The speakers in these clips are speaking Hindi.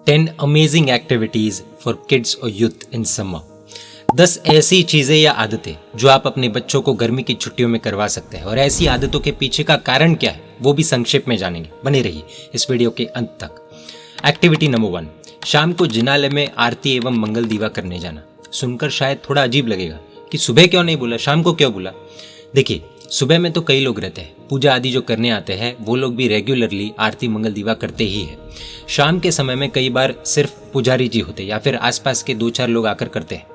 10 अमेजिंग एक्टिविटीज फॉर किड्स और यूथ इन समर। 10 ऐसी चीजें या आदतें जो आप अपने बच्चों को गर्मी की छुट्टियों में करवा सकते हैं और ऐसी आदतों के पीछे का कारण क्या है वो भी संक्षेप में जानेंगे। बने रहिए इस वीडियो के अंत तक। एक्टिविटी नंबर 1, शाम को जिनालय में आरती एवं मंगल दीवा करने जाना। सुनकर शायद थोड़ा अजीब लगेगा कि सुबह क्यों नहीं बोला, शाम को क्यों बोला। देखिए, सुबह में तो कई लोग रहते हैं, पूजा आदि जो करने आते हैं वो लोग भी रेगुलरली आरती मंगल दीवा करते ही है। शाम के समय में कई बार सिर्फ पुजारी जी होते या फिर आसपास के 2-4 लोग आकर करते हैं।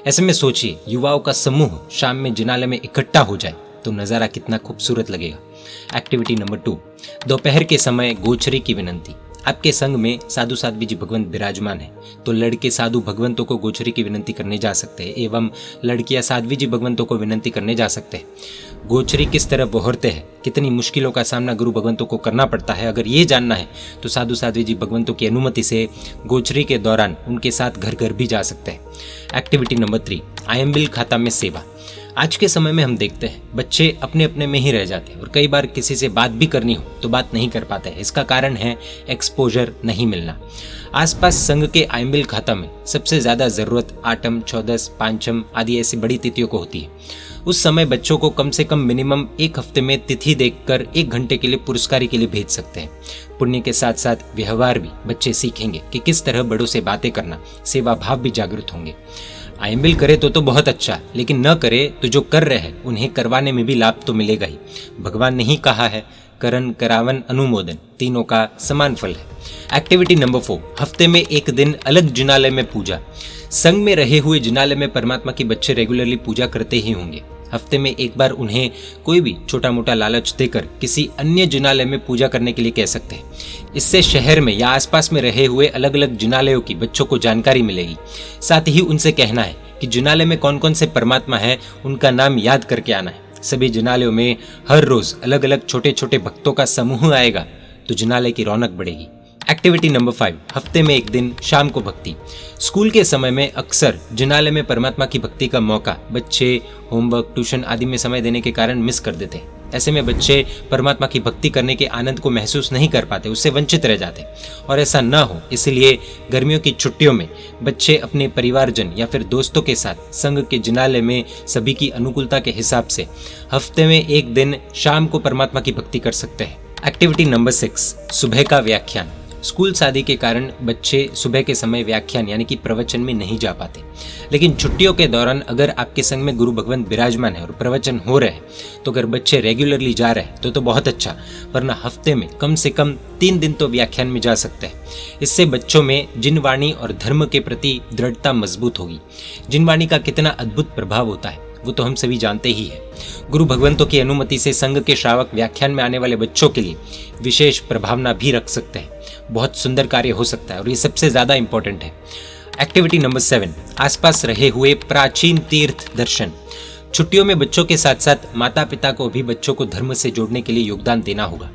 ऐसे में सोचिए, युवाओं का समूह शाम में जिनालय में इकट्ठा हो जाए तो नज़ारा कितना खूबसूरत लगेगा। एक्टिविटी नंबर 2, दोपहर के समय गोचरी की विनंती। आपके संग में साधु साध्वी जी भगवंत विराजमान है तो लड़के साधु भगवंतों को गोचरी की विनंती करने जा सकते हैं एवं लड़कियां साध्वी जी भगवंतों को विनंती करने जा सकते हैं। गोचरी किस तरह बहरते हैं, कितनी मुश्किलों का सामना गुरु भगवंतों को करना पड़ता है, अगर ये जानना है तो साधु साध्वी जी भगवंतों की अनुमति से गोचरी के दौरान उनके साथ घर घर भी जा सकते हैं। एक्टिविटी नंबर 3, आयम्बिल खाता में सेवा। आज के समय में हम देखते हैं बच्चे अपने अपने में ही रह जाते हैं और कई बार किसी से बात भी करनी हो तो बात नहीं कर पाते हैं। इसका कारण है एक्सपोजर नहीं मिलना। आसपास संघ के आयम्बिल खाता में सबसे ज़्यादा ज़रूरत आठम, चौदस, पांचम आदि ऐसी बड़ी तिथियों को होती है। उस समय बच्चों को कम से कम मिनिमम 1 हफ्ते में तिथि देखकर 1 घंटे के लिए पुरस्कारी के लिए भेज सकते हैं। पुण्य के साथ साथ व्यवहार भी बच्चे सीखेंगे कि किस तरह बड़ों से बातें करना, सेवा भाव भी जागृत होंगे। आयम्बिल करे तो बहुत अच्छा, लेकिन न करे तो जो कर रहे हैं उन्हें करवाने में भी लाभ तो मिलेगा ही। भगवान ने ही कहा है, करन करावन अनुमोदन, तीनों का समान फल है। एक्टिविटी नंबर 4, हफ्ते में 1 दिन अलग जिनालय में पूजा। संघ में रहे हुए जिनालय में परमात्मा के बच्चे रेगुलरली पूजा करते ही होंगे। हफ्ते में एक बार उन्हें कोई भी छोटा मोटा लालच देकर किसी अन्य जिनालय में पूजा करने के लिए कह सकते हैं। इससे शहर में या आसपास में रहे हुए अलग अलग जिनालयों की बच्चों को जानकारी मिलेगी। साथ ही उनसे कहना है कि जिनालय में कौन कौन से परमात्मा है उनका नाम याद करके आना है। सभी जिनालयों में हर रोज अलग अलग छोटे छोटे भक्तों का समूह आएगा तो जिनालय की रौनक बढ़ेगी। एक्टिविटी नंबर 5, हफ्ते में 1 दिन शाम को भक्ति। स्कूल के समय में अक्सर जिनालय में परमात्मा की भक्ति का मौका बच्चे होमवर्क, ट्यूशन आदि में समय देने के कारण मिस कर देते हैं। ऐसे में बच्चे परमात्मा की भक्ति करने के आनंद को महसूस नहीं कर पाते, उससे वंचित रह जाते और ऐसा न हो इसलिए गर्मियों की छुट्टियों में बच्चे अपने परिवारजन या फिर दोस्तों के साथ संघ के जिनालय में सभी की अनुकूलता के हिसाब से हफ्ते में 1 दिन शाम को परमात्मा की भक्ति कर सकते हैं। एक्टिविटी नंबर 6, सुबह का व्याख्यान। स्कूल शादी के कारण बच्चे सुबह के समय व्याख्यान यानी कि प्रवचन में नहीं जा पाते, लेकिन छुट्टियों के दौरान अगर आपके संग में गुरु भगवंत विराजमान है और प्रवचन हो रहे हैं तो अगर बच्चे रेगुलरली जा रहे हैं तो बहुत अच्छा, वरना हफ्ते में कम से कम 3 दिन तो व्याख्यान में जा सकते हैं। इससे बच्चों में जिनवाणी और धर्म के प्रति दृढ़ता मजबूत होगी। जिनवाणी का कितना अद्भुत प्रभाव होता है वो तो हम सभी जानते ही हैं। गुरु भगवंतों की अनुमति से संघ के श्रावक व्याख्यान में आने वाले बच्चों के लिए विशेष प्रभावना भी रख सकते हैं। बहुत सुंदर कार्य हो सकता है और ये सबसे ज्यादा इंपॉर्टेंट है। एक्टिविटी नंबर 7, आसपास रहे हुए प्राचीन तीर्थ दर्शन। छुट्टियों में बच्चों के साथ साथ माता पिता को भी बच्चों को धर्म से जोड़ने के लिए योगदान देना होगा।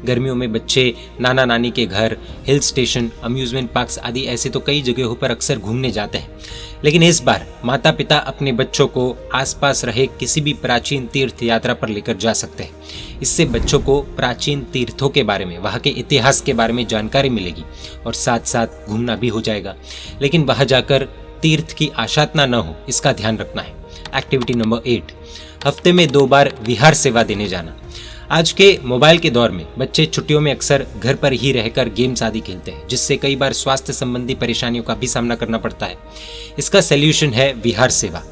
गर्मियों में बच्चे नाना नानी के घर, हिल स्टेशन, अम्यूजमेंट पार्क्स आदि ऐसे तो कई जगहों पर अक्सर घूमने जाते हैं, लेकिन इस बार माता पिता अपने बच्चों को आसपास रहे किसी भी प्राचीन तीर्थ यात्रा पर लेकर जा सकते हैं। इससे बच्चों को प्राचीन तीर्थों के बारे में, वहाँ के इतिहास के बारे में जानकारी मिलेगी और साथ साथ घूमना भी हो जाएगा, लेकिन वहाँ जाकर तीर्थ की आशातना न हो इसका ध्यान रखना है। एक्टिविटी नंबर 8, हफ्ते में 2 बार विहार सेवा देने जाना। आज के मोबाइल के दौर में बच्चे छुट्टियों में अक्सर घर पर ही रहकर गेम्स आदि खेलते हैं, जिससे कई बार स्वास्थ्य संबंधी परेशानियों का भी सामना करना पड़ता है। इसका सलूशन है विहार सेवा।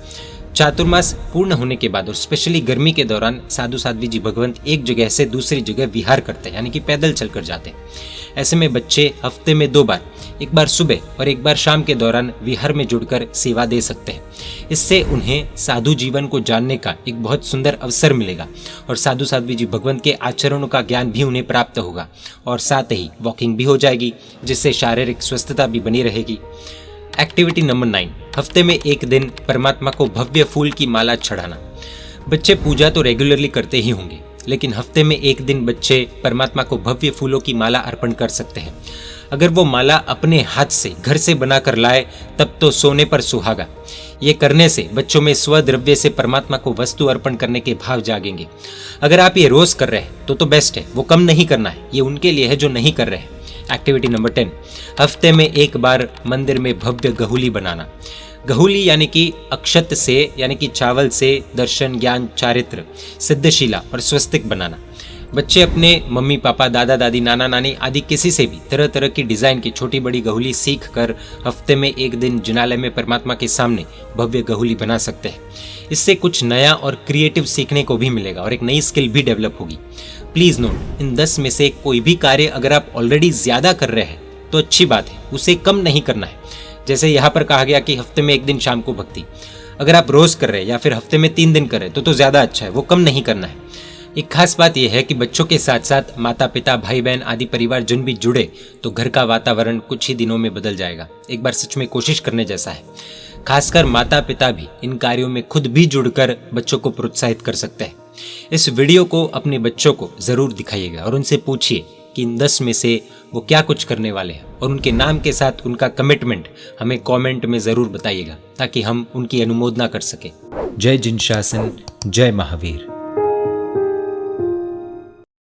चातुर्मास पूर्ण होने के बाद और स्पेशली गर्मी के दौरान साधु साध्वी जी भगवंत एक जगह से दूसरी जगह विहार करते हैं, यानी कि पैदल चलकर जाते हैं। ऐसे में बच्चे हफ्ते में 2 बार, एक बार सुबह और एक बार शाम के दौरान विहार में जुड़कर सेवा दे सकते हैं। इससे उन्हें साधु जीवन को जानने का एक बहुत सुंदर अवसर मिलेगा और साधु साध्वी जी भगवंत के आचरणों का ज्ञान भी उन्हें प्राप्त होगा और साथ ही वॉकिंग भी हो जाएगी, जिससे शारीरिक स्वस्थता भी बनी रहेगी। एक्टिविटी नंबर 9, हफ्ते में 1 दिन परमात्मा को भव्य फूल की माला चढ़ाना। बच्चे पूजा तो रेगुलरली करते ही होंगे, लेकिन हफ्ते में 1 दिन बच्चे परमात्मा को भव्य फूलों की माला अर्पण कर सकते हैं। अगर वो माला अपने हाथ से घर से बनाकर लाए तब तो सोने पर सुहागा। ये करने से बच्चों में स्वद्रव्य से परमात्मा को वस्तु अर्पण करने के भाव जागेंगे। अगर आप ये रोज कर रहे हैं तो बेस्ट है, वो कम नहीं करना है, ये उनके लिए है जो नहीं कर रहे हैं। एक्टिविटी नंबर 10, हफ्ते में एक बार मंदिर में भव्य गहुली बनाना। गहुली यानी कि अक्षत से यानी कि चावल से दर्शन, ज्ञान, चारित्र, सिद्धशिला और स्वस्तिक बनाना। बच्चे अपने मम्मी पापा, दादा दादी, नाना नानी आदि किसी से भी तरह तरह की डिजाइन की छोटी बड़ी गहुली सीख कर हफ्ते में एक दिन जिनालय में परमात्मा के सामने भव्य गहुली बना सकते हैं। इससे कुछ नया और क्रिएटिव सीखने को भी मिलेगा और एक नई स्किल भी डेवलप होगी। प्लीज नोट, इन 10 में से कोई भी कार्य अगर आप ऑलरेडी ज्यादा कर रहे हैं तो अच्छी बात है, उसे कम नहीं करना है। जैसे यहाँ पर कहा गया कि हफ्ते में एक दिन शाम को भक्ति, अगर आप रोज कर रहे हैं या फिर हफ्ते में 3 दिन कर रहे हैं तो ज्यादा अच्छा है, वो कम नहीं करना है। एक खास बात यह है कि बच्चों के साथ साथ माता पिता, भाई बहन आदि परिवारजन भी जुड़े तो घर का वातावरण कुछ ही दिनों में बदल जाएगा। एक बार सच में कोशिश करने जैसा है। खासकर माता पिता भी इन कार्यों में खुद भी जुड़कर बच्चों को प्रोत्साहित कर सकते हैं। इस वीडियो को अपने बच्चों को जरूर दिखाइएगा और उनसे पूछिए कि इन 10 में से वो क्या कुछ करने वाले हैं और उनके नाम के साथ उनका कमिटमेंट हमें कमेंट में जरूर बताइएगा ताकि हम उनकी अनुमोदना कर सकें। जय जिनशासन, जय महावीर।